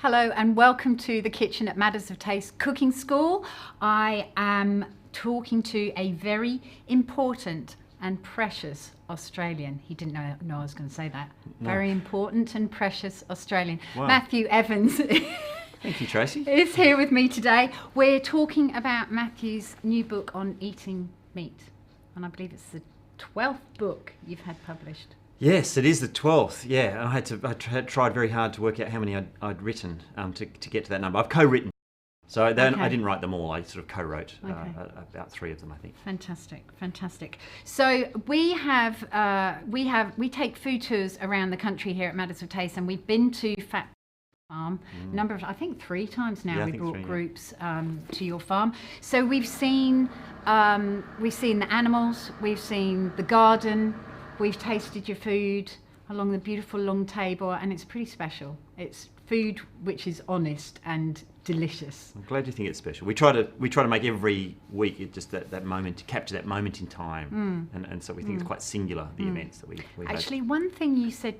Hello and welcome to the Kitchen at Matters of Taste Cooking School. I am talking to a very important and precious Australian. He didn't know I was going to say that. No. Very important and precious Australian. Wow. Matthew Evans. Thank you, Tracy. Is here with me today. We're talking about Matthew's new book on eating meat. And I believe it's the 12th book you've had published. Yes, it is the 12th. Yeah, I tried very hard to work out how many I'd written to get to that number. I've co-written, so then I didn't write them all. I sort of co-wrote about 3 of them, I think. Fantastic. So we take food tours around the country here at Matters of Taste, and we've been to Fat Farm I think 3 times now. We brought groups to your farm. So we've seen the animals, we've seen the garden. We've tasted your food along the beautiful long table, and it's pretty special. It's food which is honest and delicious. I'm glad you think it's special. We try to make every week just that moment, to capture that moment in time, and so we think it's quite singular, the events that we actually had. One thing you said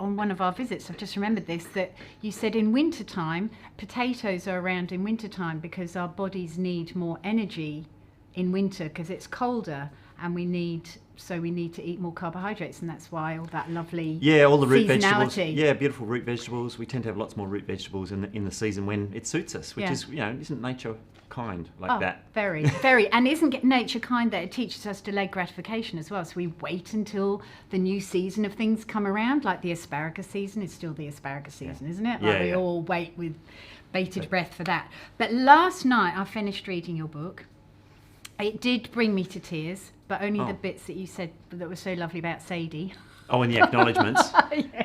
on one of our visits, I've just remembered this, that you said in wintertime, potatoes are around in wintertime because our bodies need more energy in winter because it's colder, and we need to eat more carbohydrates, and that's why all that lovely all the root vegetables. Yeah, beautiful root vegetables. We tend to have lots more root vegetables in the season when it suits us, which is, isn't nature kind like that? Very, and isn't nature kind that it teaches us delayed gratification as well? So we wait until the new season of things come around, like the asparagus season is still the asparagus season, isn't it? Like we all wait with bated breath for that. But last night I finished reading your book. It did bring me to tears, but only the bits that you said that were so lovely about Sadie. Oh, and the acknowledgements,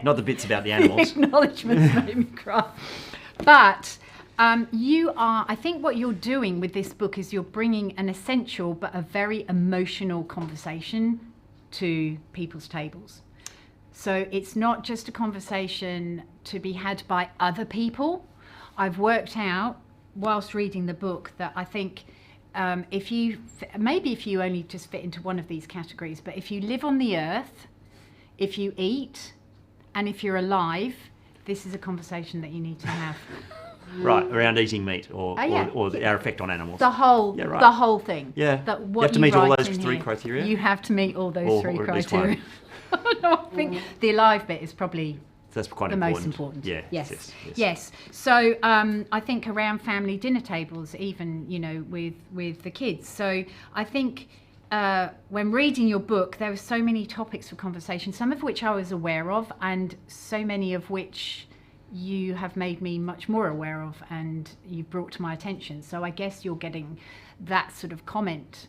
not the bits about the animals. The acknowledgements made me cry. But I think what you're doing with this book is you're bringing an essential but a very emotional conversation to people's tables. So it's not just a conversation to be had by other people. I've worked out whilst reading the book that I think if you only just fit into one of these categories, but if you live on the earth, if you eat, and if you're alive, this is a conversation that you need to have. Right, around eating meat or our effect on animals. The whole thing. Yeah, that you have to meet all those 3 criteria. You have to meet all those 3 criteria. No, I think the alive bit is probably that's quite the most important. Yes. So I think around family dinner tables, even with the kids. So I think when reading your book, there were so many topics for conversation, some of which I was aware of, and so many of which you have made me much more aware of, and you've brought to my attention. So I guess you're getting that sort of comment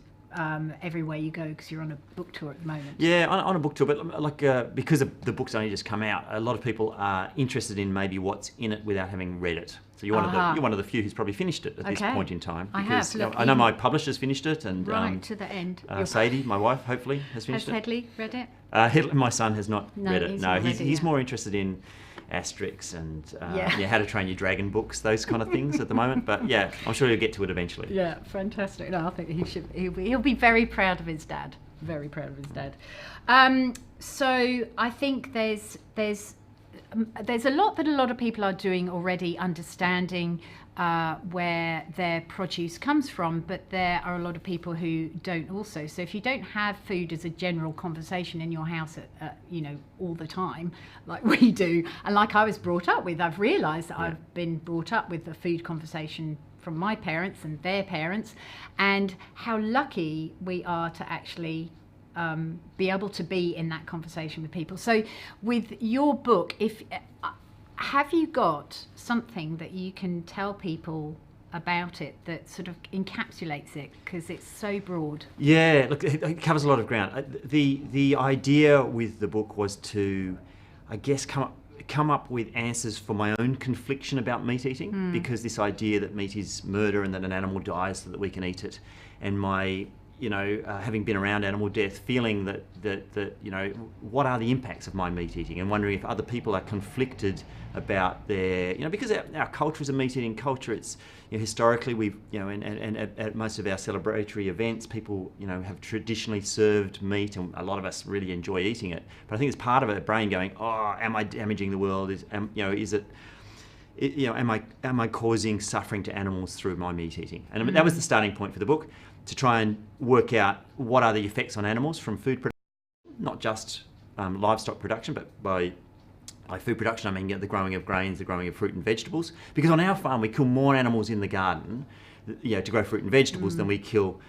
everywhere you go because you're on a book tour at the moment. Yeah, on a book tour, but because the book's only just come out, a lot of people are interested in maybe what's in it without having read it. So you're one of the few who's probably finished it at this point in time. Because I have. I know my publisher's finished it, and right to the end. Sadie, my wife, hopefully has finished it. Has Hedley read it? My son has not read it. No, he's more interested in Asterix and How to Train Your Dragon books, those kind of things at the moment. But yeah, I'm sure he'll get to it eventually. Yeah, fantastic. No, I think he'll be very proud of his dad. Very proud of his dad. So I think there's a lot that a lot of people are doing already, understanding where their produce comes from, but there are a lot of people who don't also. So if you don't have food as a general conversation in your house all the time, like we do, and like I was brought up with, I've realised that I've been brought up with a food conversation from my parents and their parents, and how lucky we are to actually be able to be in that conversation with people. So with your book, have you got something that you can tell people about it that sort of encapsulates it, because it's so broad? Yeah, look, it covers a lot of ground. The idea with the book was to, I guess, come up with answers for my own confliction about meat eating, because this idea that meat is murder and that an animal dies so that we can eat it, and my having been around animal death, feeling that what are the impacts of my meat eating, and wondering if other people are conflicted about their, because our culture is a meat eating culture. It's historically we've and at most of our celebratory events, people have traditionally served meat, and a lot of us really enjoy eating it. But I think it's part of a brain going, oh, am I damaging the world? Is it am I causing suffering to animals through my meat eating? And that was the starting point for the book, to try and work out what are the effects on animals from food production, not just livestock production, but by food production, I mean the growing of grains, the growing of fruit and vegetables. Because on our farm, we kill more animals in the garden, to grow fruit and vegetables than we kill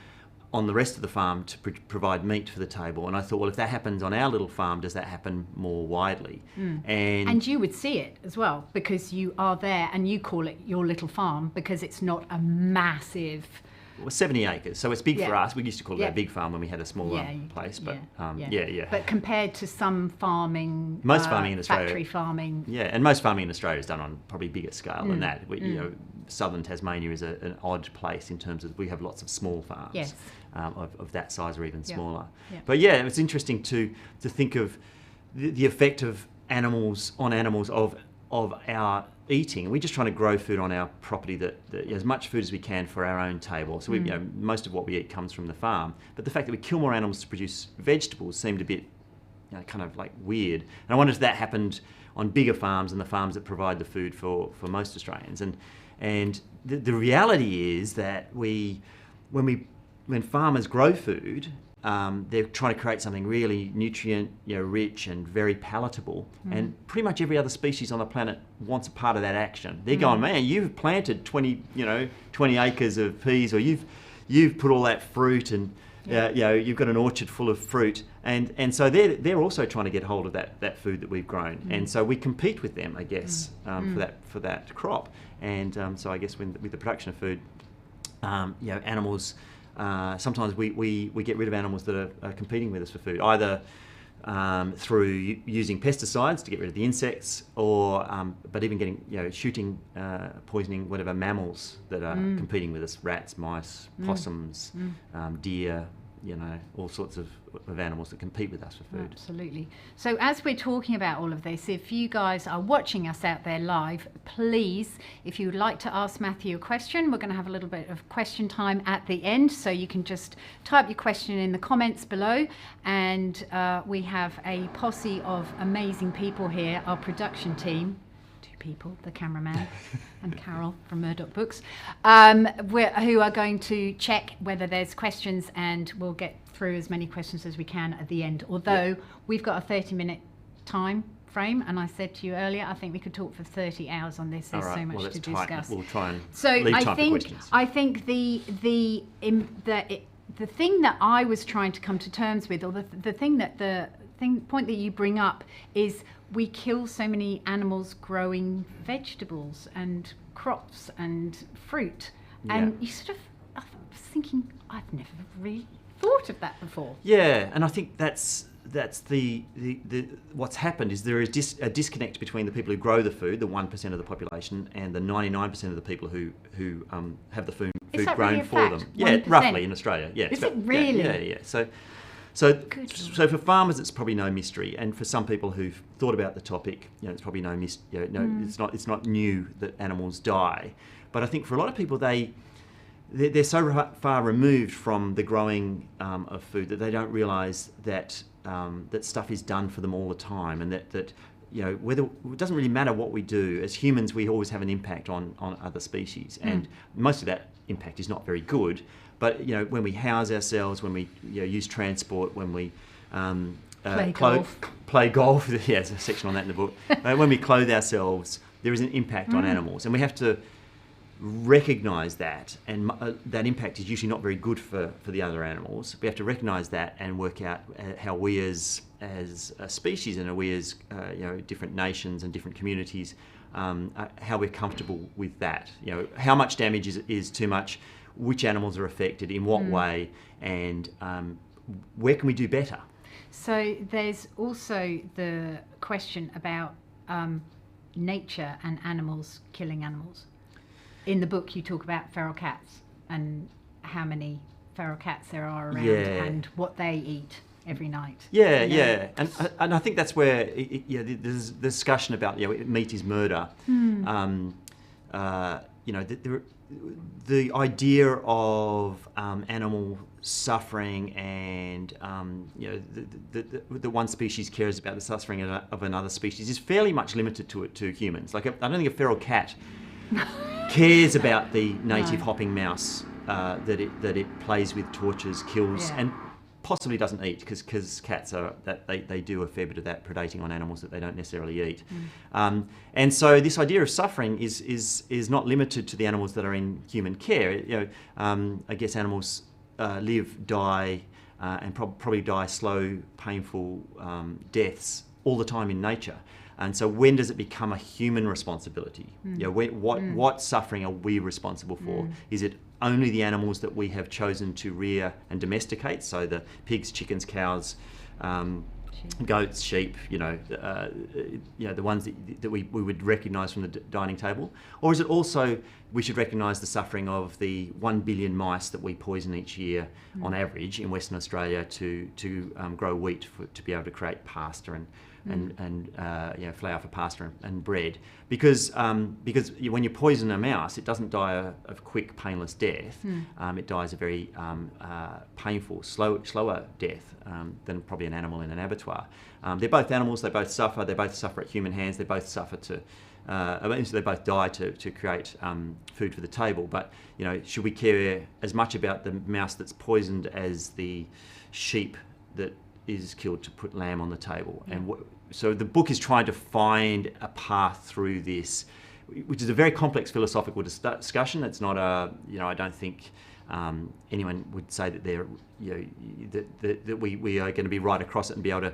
on the rest of the farm to provide meat for the table. And I thought, well, if that happens on our little farm, does that happen more widely? And you would see it as well, because you are there and you call it your little farm because it's not a massive... Well, 70 acres, so it's big for us. We used to call it a big farm when we had a smaller place, but But compared to some farming, most farming in Australia, factory farming, and most farming in Australia is done on probably bigger scale than that. Southern Tasmania is an odd place in terms of we have lots of small farms of that size or even smaller. But it was interesting to think of the effect of animals on animals of our eating. We're just trying to grow food on our property that as much food as we can for our own table. So most of what we eat comes from the farm. But the fact that we kill more animals to produce vegetables seemed a bit kind of like weird. And I wondered if that happened on bigger farms and the farms that provide the food for most Australians. And the reality is that when farmers grow food, they're trying to create something really nutrient rich and very palatable, and pretty much every other species on the planet wants a part of that action. They're going, man, you've planted 20 acres of peas, or you've put all that fruit, and you've got an orchard full of fruit, and so they're also trying to get hold of that food that we've grown, and so we compete with them, I guess, for that crop, and so I guess with the production of food, animals. Sometimes we get rid of animals that are competing with us for food, either through using pesticides to get rid of the insects, or but even getting shooting, poisoning whatever mammals that are competing with us: rats, mice, possums, deer. All sorts of animals that compete with us for food. Absolutely. So as we're talking about all of this, if you guys are watching us out there live, please, if you would like to ask Matthew a question, we're going to have a little bit of question time at the end, so you can just type your question in the comments below, and we have a posse of amazing people here, our production team. People, the cameraman and Carol from Murdoch Books, who are going to check whether there's questions, and we'll get through as many questions as we can at the end. Although we've got a 30-minute time frame, and I said to you earlier, I think we could talk for 30 hours on this. There's so much to discuss. We'll try and leave time for questions. I think the thing that I was trying to come to terms with, or the point that you bring up, is we kill so many animals growing vegetables and crops and fruit, and you sort of, I was thinking, I've never really thought of that before. Yeah, and I think that's the what's happened is there is a disconnect between the people who grow the food, the 1% of the population, and the 99% of the people who have the food grown really for them. 1%? Yeah, roughly in Australia. Yeah, is it really? Yeah. So for farmers, it's probably no mystery, and for some people who've thought about the topic, it's probably no mystery. It's not new that animals die. But I think for a lot of people, they're so far removed from the growing of food that they don't realise that that stuff is done for them all the time, and that whether it doesn't really matter what we do as humans, we always have an impact on other species, and most of that impact is not very good. But when we house ourselves, when we use transport, when we play golf, there's a section on that in the book. When we clothe ourselves, there is an impact on animals, and we have to recognise that, and that impact is usually not very good for the other animals. We have to recognise that and work out how we as a species, and we as different nations and different communities, how we're comfortable with that. How much damage is too much, which animals are affected, in what way, and where can we do better? So there's also the question about nature and animals killing animals. In the book you talk about feral cats and how many feral cats there are around and what they eat every night. And I think that's where there's discussion about meat is murder. the idea of animal suffering and the one species cares about the suffering of another species is fairly much limited to humans. Like, I don't think a feral cat cares about the native hopping mouse that it plays with, tortures, kills, and possibly doesn't eat, because cats are they do a fair bit of that, predating on animals that they don't necessarily eat. And so this idea of suffering is not limited to the animals that are in human care. I guess animals live, die, and probably die slow, painful deaths all the time in nature. And so when does it become a human responsibility? What suffering are we responsible for? Is it only the animals that we have chosen to rear and domesticate, so the pigs, chickens, cows, goats, sheep, the ones that we would recognise from the dining table? Or is it also, we should recognise the suffering of the 1 billion mice that we poison each year on average in Western Australia to grow wheat to be able to create pasta and flour for pasta and bread, because when you poison a mouse, it doesn't die a quick, painless death. It dies a very painful, slower death than probably an animal in an abattoir. They're both animals. They both suffer. They both suffer at human hands. They both suffer they both die to create food for the table. But should we care as much about the mouse that's poisoned as the sheep that is killed to put lamb on the table? And so the book is trying to find a path through this, which is a very complex philosophical discussion. It's not I don't think anyone would say that they're, that we are going to be right across it and be able to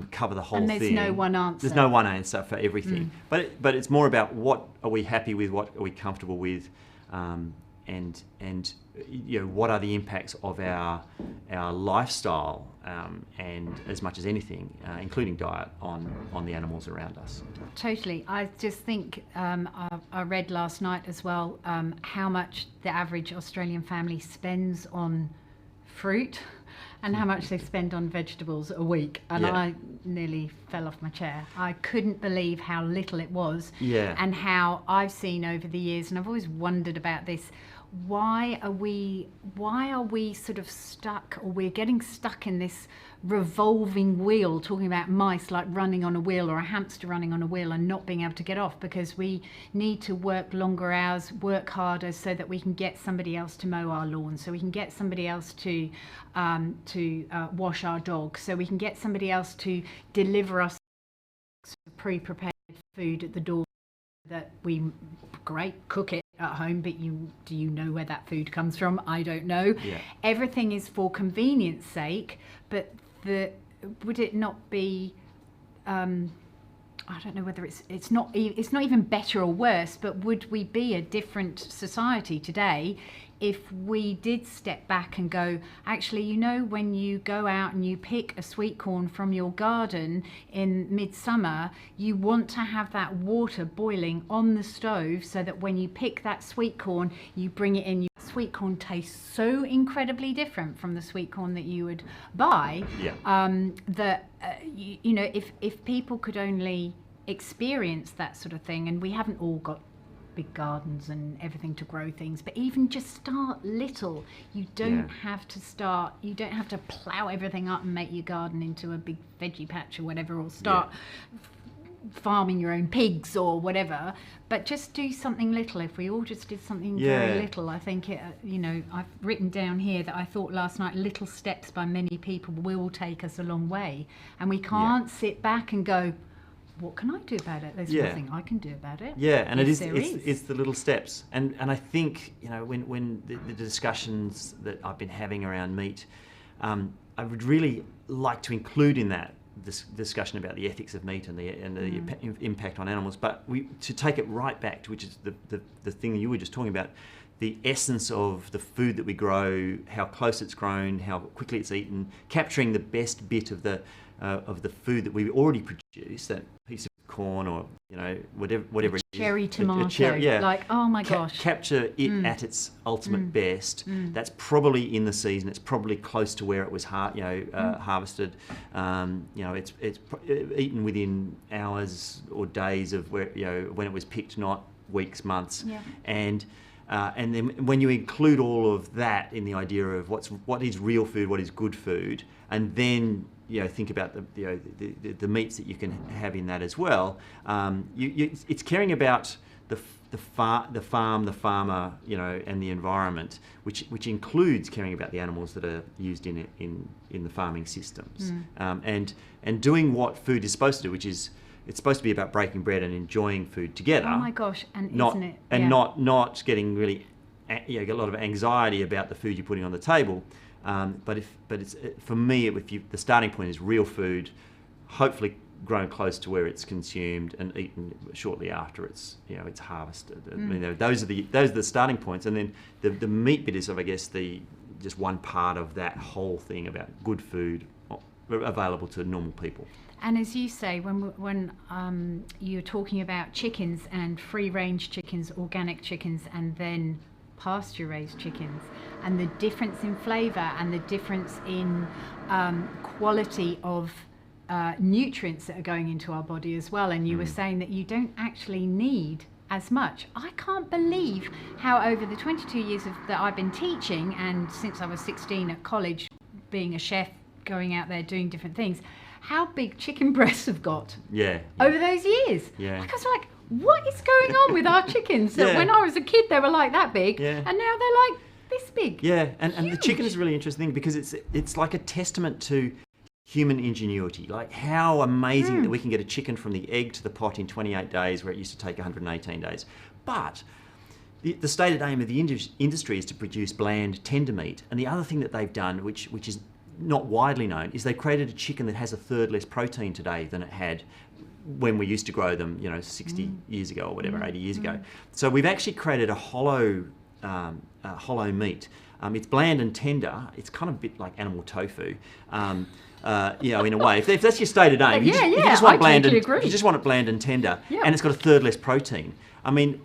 cover the whole thing. And there's no one answer. There's no one answer for everything. But it's more about what are we happy with, what are we comfortable with, and what are the impacts of our lifestyle, and as much as anything, including diet, on the animals around us. Totally. I just think I read last night as well how much the average Australian family spends on fruit and how much they spend on vegetables a week, and I nearly fell off my chair. I couldn't believe how little it was, and how I've seen over the years, and I've always wondered about this. Why are we sort of stuck, or we're getting stuck in this revolving wheel, talking about mice like running on a wheel, or a hamster running on a wheel and not being able to get off, because we need to work longer hours, work harder, so that we can get somebody else to mow our lawn, so we can get somebody else to wash our dog, so we can get somebody else to deliver us pre-prepared food at the door, that we cook it at home, but do you know where that food comes from? I don't know. Everything is for convenience sake, but would it not be I don't know whether it's not even better or worse, but would we be a different society today if we did step back and go, actually, when you go out and you pick a sweet corn from your garden in midsummer, you want to have that water boiling on the stove, so that when you pick that sweet corn, you bring it in. Sweet corn tastes so incredibly different from the sweet corn that you would buy, that if people could only experience that sort of thing, and we haven't all got big gardens and everything to grow things, but even just start little. You don't have to plow everything up and make your garden into a big veggie patch or whatever, or start farming your own pigs or whatever, but just do something little. If we all just did something very little, I think I've written down here that I thought last night, little steps by many people will take us a long way, and we can't sit back and go, what can I do about it? There's nothing I can do about it. And it's the little steps, and I think when the discussions that I've been having around meat, I would really like to include in that this discussion about the ethics of meat and the impact on animals, but to take it right back to, which is the thing you were just talking about, the essence of the food that we grow, how close it's grown, how quickly it's eaten, capturing the best bit of the food that we already produce, that piece of corn or whatever cherry tomato, like, oh my gosh, capture it at its ultimate best. That's probably in the season. It's probably close to where it was harvested. It's eaten within hours or days of when it was picked, not weeks, months. And And then when you include all of that in the idea of what is real food, what is good food, and then think about the meats that you can have in that as well. It's caring about the farm, the farmer, and the environment, which includes caring about the animals that are used in the farming systems, and doing what food is supposed to do, which is it's supposed to be about breaking bread and enjoying food together. Oh my gosh, and isn't it? And not getting really, get a lot of anxiety about the food you're putting on the table. But it's for me, the starting point is real food, hopefully grown close to where it's consumed and eaten shortly after it's harvested. Those are the starting points, and then the meat bit is, I guess, just one part of that whole thing about good food available to normal people. And as you say, when you're talking about chickens and free-range chickens, organic chickens, and then pasture-raised chickens, and the difference in flavour and the difference in quality of nutrients that are going into our body as well. And you were saying that you don't actually need as much. I can't believe how over the 22 years that I've been teaching, and since I was 16 at college, being a chef, going out there doing different things, how big chicken breasts have got over those years. Like, I was like, what is going on with our chickens? That when I was a kid, they were like that big, and now they're like this big. Yeah, and the chicken is a really interesting thing because it's like a testament to human ingenuity. Like, how amazing that we can get a chicken from the egg to the pot in 28 days, where it used to take 118 days. But the stated aim of the industry is to produce bland, tender meat. And the other thing that they've done, which is not widely known, is they created a chicken that has a third less protein today than it had when we used to grow them, 60 years ago or whatever, 80 years ago. So we've actually created a hollow meat. It's bland and tender. It's kind of a bit like animal tofu, in a way. If that's your stated aim, you just want it bland and tender, and it's got a third less protein. I mean,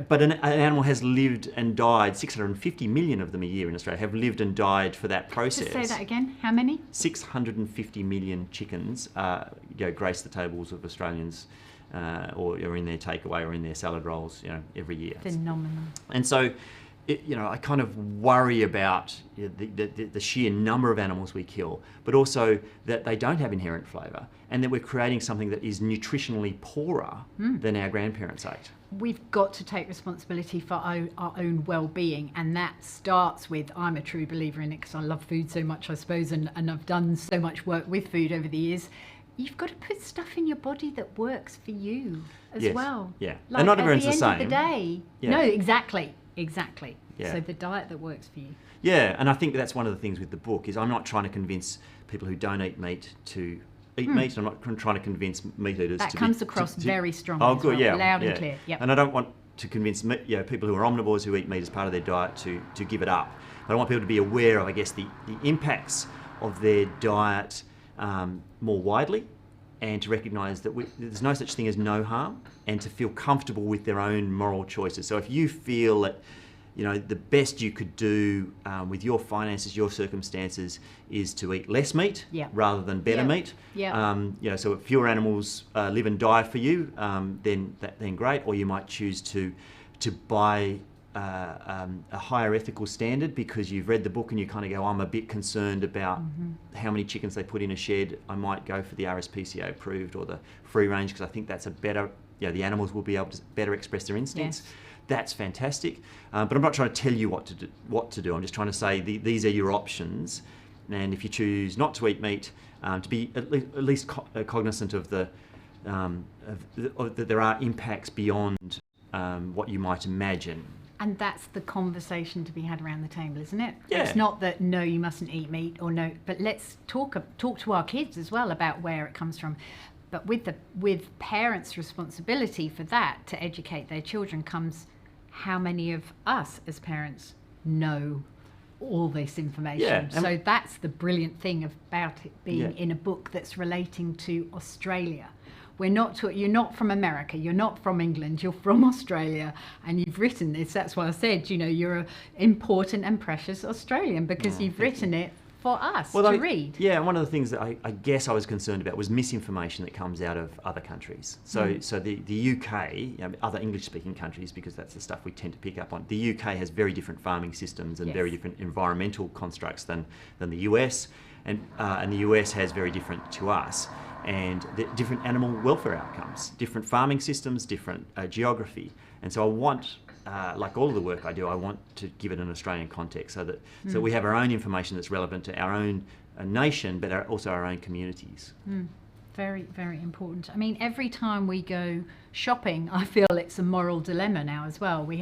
but an animal has lived and died, 650 million of them a year in Australia have lived and died for that process. Just say that again, how many? 650 million chickens grace the tables of Australians or in their takeaway or in their salad rolls, every year. Phenomenal. And so, I kind of worry about the sheer number of animals we kill, but also that they don't have inherent flavour, and that we're creating something that is nutritionally poorer than our grandparents ate. We've got to take responsibility for our own well-being, and that starts with, I'm a true believer in it because I love food so much, I suppose, and I've done so much work with food over the years. You've got to put stuff in your body that works for you as well. Yeah, like, and not everyone's the same. At the end of the day, no, exactly. Yeah. So the diet that works for you. Yeah, and I think that's one of the things with the book is I'm not trying to convince people who don't eat meat to eat meat. I'm not trying to convince meat eaters that comes across very strongly. Oh, good, loud and clear. Yep. And I don't want to convince people who are omnivores who eat meat as part of their diet to give it up. But I want people to be aware of, I guess, the impacts of their diet more widely, and to recognise that there's no such thing as no harm, and to feel comfortable with their own moral choices. So if you feel that the best you could do with your finances, your circumstances, is to eat less meat rather than better meat. So if fewer animals live and die for you, then great. Or you might choose to buy a higher ethical standard because you've read the book and you kind of go, I'm a bit concerned about how many chickens they put in a shed. I might go for the RSPCA approved or the free range because I think that's a better. The animals will be able to better express their instincts. Yes. That's fantastic, but I'm not trying to tell you what to do. I'm just trying to say these are your options, and if you choose not to eat meat, to be at least cognizant of that there are impacts beyond what you might imagine. And that's the conversation to be had around the table, isn't it? Yeah. It's not that no, you mustn't eat meat, or no, but let's talk to our kids as well about where it comes from. But with parents' responsibility for that to educate their children comes how many of us as parents know all this information. So that's the brilliant thing about it being in a book that's relating to Australia. You're not from America, you're not from England, you're from Australia, and you've written this. That's why I said, you're an important and precious Australian, because you've written it for us Well, to read. Yeah, and one of the things that I guess I was concerned about was misinformation that comes out of other countries. So the UK, other English-speaking countries, because that's the stuff we tend to pick up on, the UK has very different farming systems and very different environmental constructs than the US, and the US has very different to us, and different animal welfare outcomes, different farming systems, different geography. And so I want, like all of the work I do, I want to give it an Australian context so that we have our own information that's relevant to our own nation, but also our own communities. Very, very important. I mean, every time we go shopping, I feel it's a moral dilemma now as well. We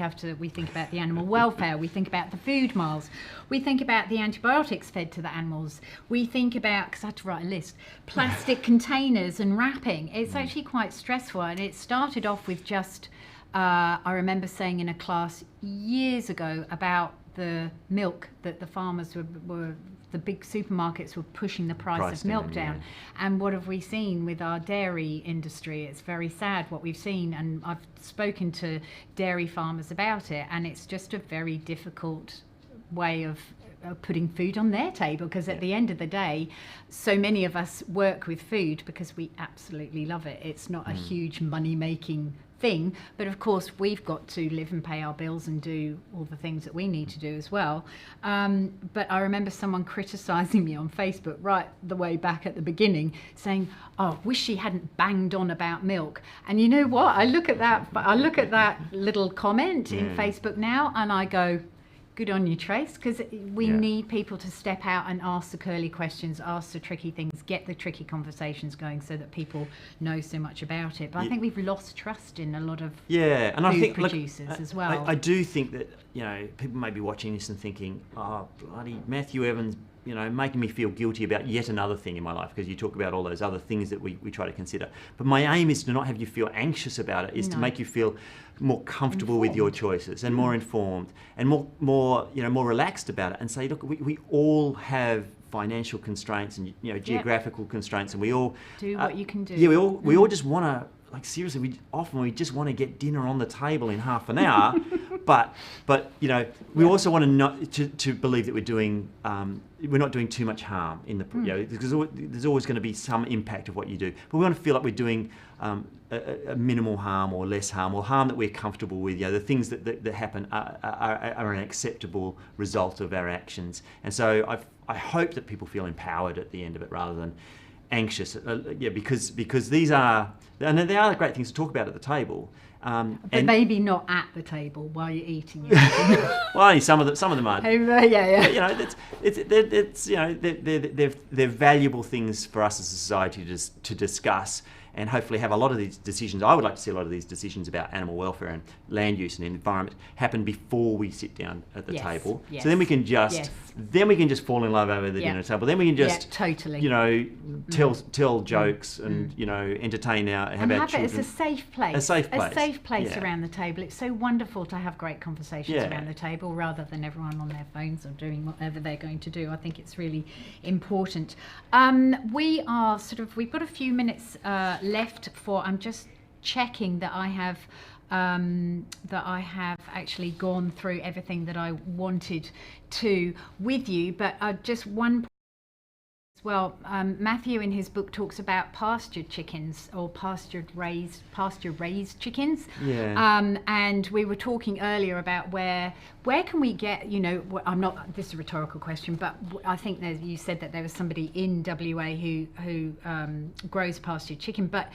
think about the animal welfare, we think about the food miles, we think about the antibiotics fed to the animals, we think about, because I had to write a list, plastic containers and wrapping. It's actually quite stressful, and it started off with just, I remember saying in a class years ago about the milk that the farmers were the big supermarkets were pushing the price of milk down. And what have we seen with our dairy industry? It's very sad what we've seen, and I've spoken to dairy farmers about it, and it's just a very difficult way of putting food on their table, because at the end of the day, so many of us work with food because we absolutely love it. It's not a huge money making thing, but of course we've got to live and pay our bills and do all the things that we need to do as well. But I remember someone criticizing me on Facebook right the way back at the beginning, saying, "Oh, wish she hadn't banged on about milk." And you know what, I look at that little comment in Facebook now and I go, good on you, Trace, because we need people to step out and ask the curly questions, ask the tricky things, get the tricky conversations going so that people know so much about it. But I think we've lost trust in a lot of food producers as well. I do think that, people may be watching this and thinking, oh, bloody Matthew Evans, making me feel guilty about yet another thing in my life, because you talk about all those other things that we try to consider. But my aim is to not have you feel anxious about it, is to make you feel more comfortable with your choices and more informed and more relaxed about it, and say, look, we all have financial constraints and geographical constraints, and we all do what you can do. Yeah, we all just want to, like, seriously, we just want to get dinner on the table in half an hour. But we also want to believe that we're not doing too much harm in the because there's always going to be some impact of what you do. But we want to feel like we're doing a minimal harm or less harm, or harm that we're comfortable with. The things that happen are an acceptable result of our actions. And so I hope that people feel empowered at the end of it rather than anxious. Because these are, and they are great things to talk about at the table. But maybe not at the table while you're eating. Well, only some of them are. Yeah. But, they're valuable things for us as a society to discuss, and hopefully have a lot of these decisions. I would like to see a lot of these decisions about animal welfare and land use and environment happen before we sit down at the table. So then we can just fall in love over the dinner table. Then we can just totally tell jokes and entertain our children. It's a safe place. A safe place around the table. It's so wonderful to have great conversations around the table rather than everyone on their phones or doing whatever they're going to do. I think it's really important. We've got a few minutes left for, I'm just checking that I have actually gone through everything that I wanted to with you, but just one point as well. Matthew in his book talks about pastured chickens or pasture raised chickens. And we were talking earlier about where can we get, this is a rhetorical question, but I think you said that there was somebody in WA who grows pastured chicken, but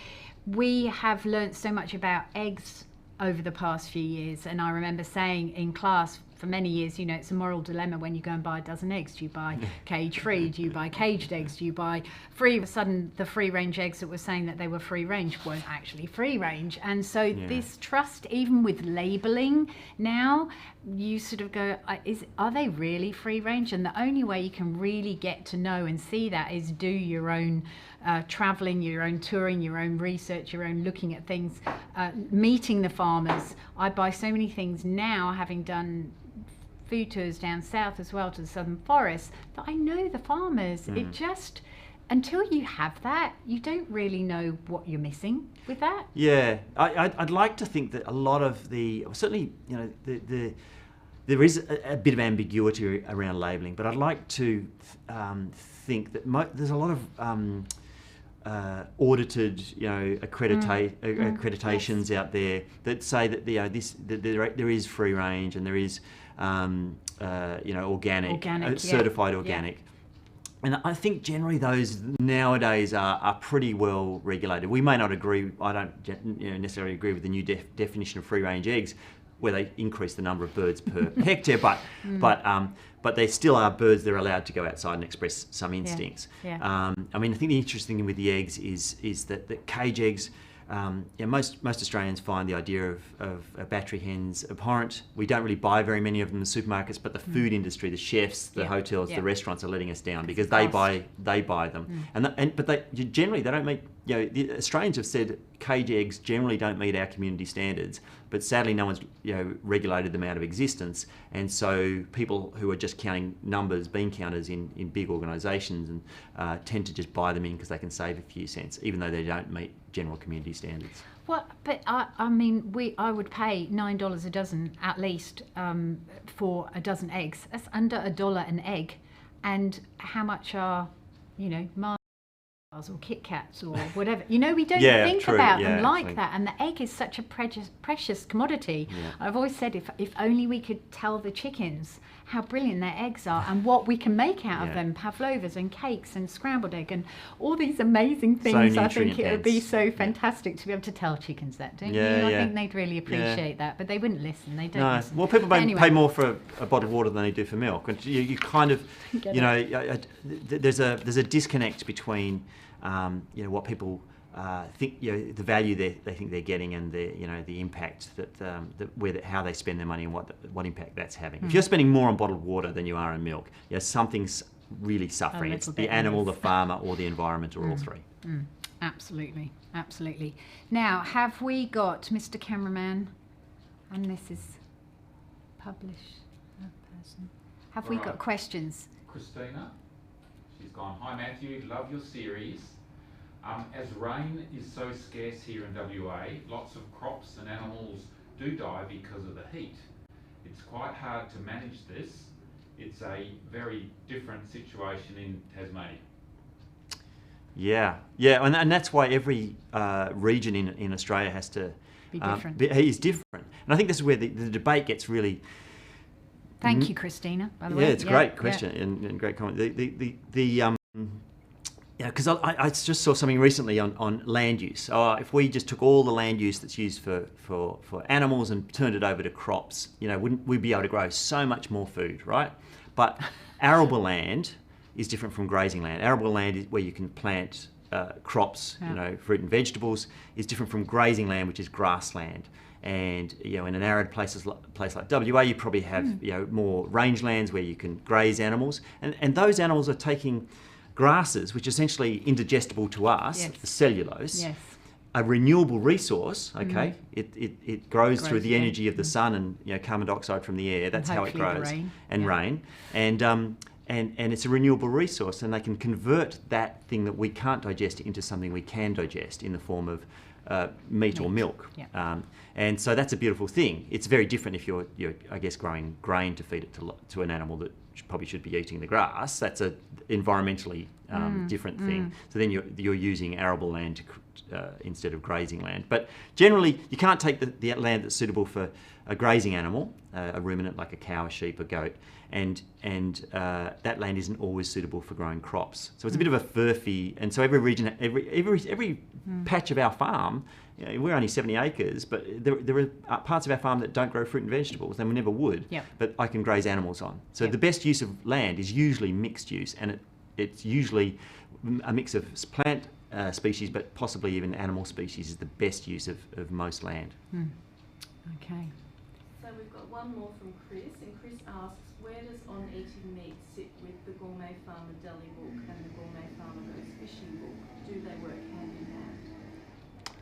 we have learnt so much about eggs over the past few years, and I remember saying in class for many years, it's a moral dilemma when you go and buy a dozen eggs. Do you buy cage-free? Do you buy caged eggs? Do you buy free? All of a sudden, the free-range eggs that were saying that they were free-range weren't actually free-range. And so this trust, even with labelling now, you sort of go, are they really free-range? And the only way you can really get to know and see that is do your own travelling, your own touring, your own research, your own looking at things, meeting the farmers. I buy so many things now, having done food tours down south as well to the Southern Forest, that I know the farmers. It just, until you have that, you don't really know what you're missing with that. I'd like to think that a lot of certainly there is a bit of ambiguity around labelling, but I'd like to think that there's a lot of audited, accreditations out there that say that there is free range and there is organic, certified organic. And I think generally those nowadays are pretty well regulated. We may not agree. I don't necessarily agree with the new definition of free range eggs, where they increase the number of birds per hectare, but they still are birds. They're allowed to go outside and express some instincts. Yeah. I mean, I think the interesting thing with the eggs is that cage eggs. Most Australians find the idea of battery hens abhorrent. We don't really buy very many of them in the supermarkets, but the food industry, the chefs, the hotels, the restaurants are letting us down because they buy them. But they generally don't meet. The Australians have said cage eggs generally don't meet our community standards, but sadly no one's regulated them out of existence, and so people who are just counting numbers, bean counters in big organisations, and tend to just buy them in because they can save a few cents, even though they don't meet general community standards. Well, but I mean, I would pay $9 a dozen at least for a dozen eggs. That's under $1 an egg, and how much are Mars or Kit Kats or whatever? We don't think about them like that. And the egg is such a precious commodity. Yeah. I've always said if only we could tell the chickens how brilliant their eggs are and what we can make out of them, pavlovas and cakes and scrambled egg and all these amazing things. I think it would be so fantastic to be able to tell chickens that, don't you? I think they'd really appreciate that, but they wouldn't listen. They don't listen. Well, people pay more for a bottle of water than they do for milk. And you kind of, there's a disconnect between what people think, the value they think they're getting, and the impact how they spend their money and what impact that's having. If you're spending more on bottled water than you are on milk, something's really suffering. It's the animal, the farmer, or the environment, or all three. Absolutely, absolutely. Now, have we got Mr. Cameraman, and this is published person. Have we got questions? Christina, she's gone, "Hi Matthew, love your series. As rain is so scarce here in WA, lots of crops and animals do die because of the heat. It's quite hard to manage this. It's a very different situation in Tasmania." Yeah, and that's why every region in Australia has to be different. Is different, and I think this is where the debate gets really. Thank you, Christina. By the way, it's a great question and great comment. Because I just saw something recently on land use. If we just took all the land use that's used for animals and turned it over to crops, wouldn't we be able to grow so much more food, right? But arable land is different from grazing land. Arable land is where you can plant crops, fruit and vegetables, is different from grazing land, which is grassland. And in an arid place like WA, you probably have more rangelands where you can graze animals, and those animals are taking grasses, which are essentially indigestible to us, the cellulose, a renewable resource. Okay, it grows through the energy of the sun and carbon dioxide from the air. That's how it grows, rain, and it's a renewable resource, and they can convert that thing that we can't digest into something we can digest in the form of meat or milk. And so that's a beautiful thing. It's very different if you're I guess growing grain to feed it to an animal that probably should be eating the grass. That's a environmentally different thing. So then you're using arable land instead of grazing land. But generally you can't take the land that's suitable for a grazing animal, a ruminant like a cow, a sheep, a goat, and that land isn't always suitable for growing crops. So it's a bit of a furphy, and so every region, every patch of our farm, we're only 70 acres, but there are parts of our farm that don't grow fruit and vegetables, and we never would, but I can graze animals on. So the best use of land is usually mixed use, and it's usually a mix of plant species, but possibly even animal species is the best use of most land. Okay. So we've got one more from Chris, and Chris asks, where does On Eating Meat sit with the Gourmet Farmer Deli book and the Gourmet Farmer Goes Fishing book? Do they work hand in hand?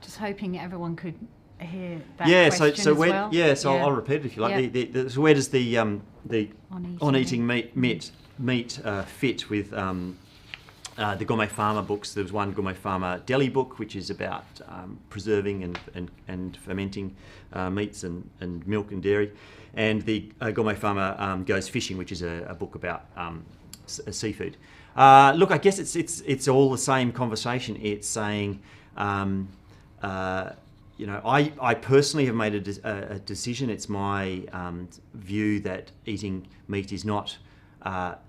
Just hoping everyone could hear that question as well. So I'll repeat it if you like. So where does the On Eating Meat fit with the Gourmet Farmer books. There was one Gourmet Farmer deli book, which is about preserving and fermenting meats and milk and dairy, and the Gourmet Farmer Goes Fishing, which is a book about seafood. Look, I guess it's all the same conversation. It's saying, I personally have made a decision. It's my view that eating meat is not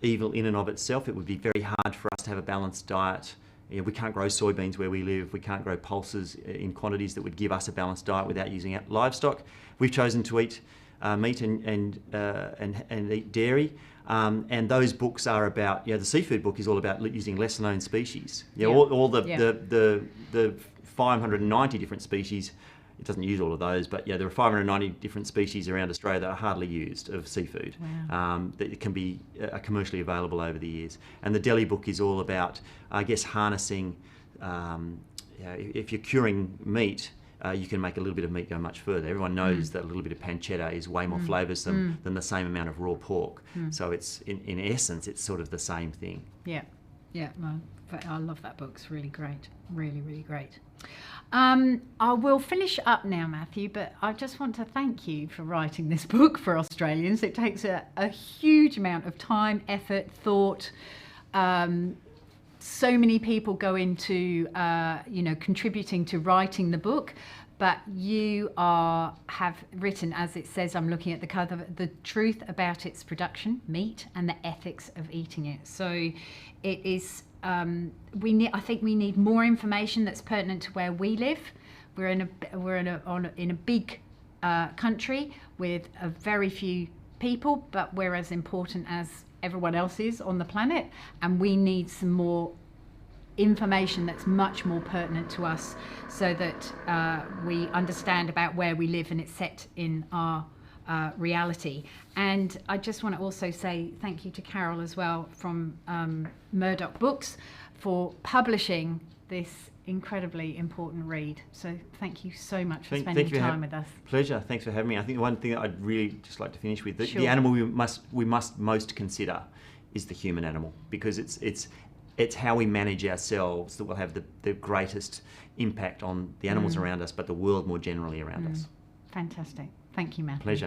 evil in and of itself. It would be very hard for us to have a balanced diet. We can't grow soybeans where we live. We can't grow pulses in quantities that would give us a balanced diet without using livestock. We've chosen to eat meat and eat dairy. And those books are about, the seafood book is all about using lesser known species. All the 590 different species. It doesn't use all of those, but there are 590 different species around Australia that are hardly used of seafood. Wow. That can be commercially available over the years. And the deli book is all about, I guess, harnessing. If you're curing meat, you can make a little bit of meat go much further. Everyone knows that a little bit of pancetta is way more flavoursome than the same amount of raw pork. So it's in essence, it's sort of the same thing. Yeah. Well, I love that book. It's really great. Really, really great. I will finish up now, Matthew, but I just want to thank you for writing this book for Australians. It takes a huge amount of time, effort, thought. So many people go into, contributing to writing the book, but you have written, as it says, I'm looking at the cover, the truth about its production, meat, and the ethics of eating it. So it is, I think we need more information that's pertinent to where we live. We're in a big country with a very few people, but we're as important as everyone else is on the planet, and we need some more information that's much more pertinent to us, so that we understand about where we live and it's set in our reality. And I just want to also say thank you to Carol as well from Murdoch Books for publishing this incredibly important read. So thank you so much for spending time with us. Pleasure. Thanks for having me. I think the one thing that I'd really just like to finish with, Sure. the animal we must most consider is the human animal, because it's how we manage ourselves that will have the greatest impact on the animals around us, but the world more generally around us. Fantastic. Thank you, Matthew. Pleasure.